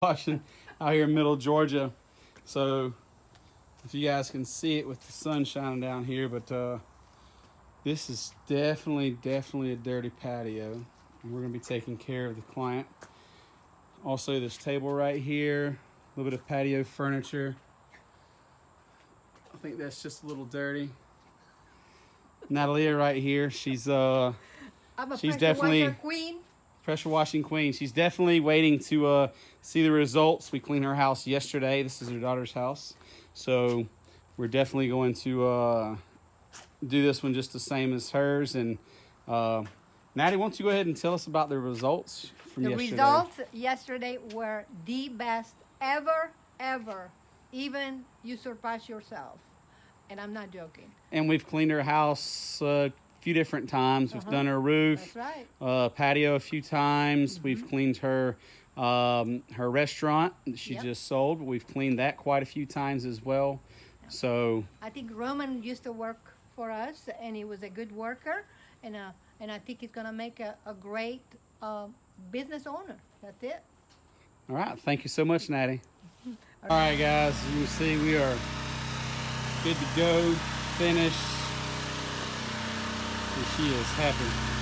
washing out here in middle Georgia. So if you guys can see it with the sun shining down here, but this is definitely a dirty patio, and we're gonna be taking care of the client. Also, this table right here, a little bit of patio furniture. I think that's just a little dirty. Natalia right here, she's definitely queen. pressure washing queen. She's definitely waiting to see the results. We cleaned her house yesterday. This is her daughter's house, so we're definitely going to do this one just the same as hers. And Natty, why don't you go ahead and tell us about the results from yesterday? The results yesterday were the best ever. Even you surpass yourself, and I'm not joking. And we've cleaned her house a few different times. We've done her roof, That's right. patio a few times. We've cleaned her restaurant that she just sold. We've cleaned that quite a few times as well. So I think Roman used to work for us, and he was a good worker, and I think he's gonna make a great business owner. That's it. all right, thank you so much, Natty. All right, guys, as you can see, we are good to go, finished, and she is happy.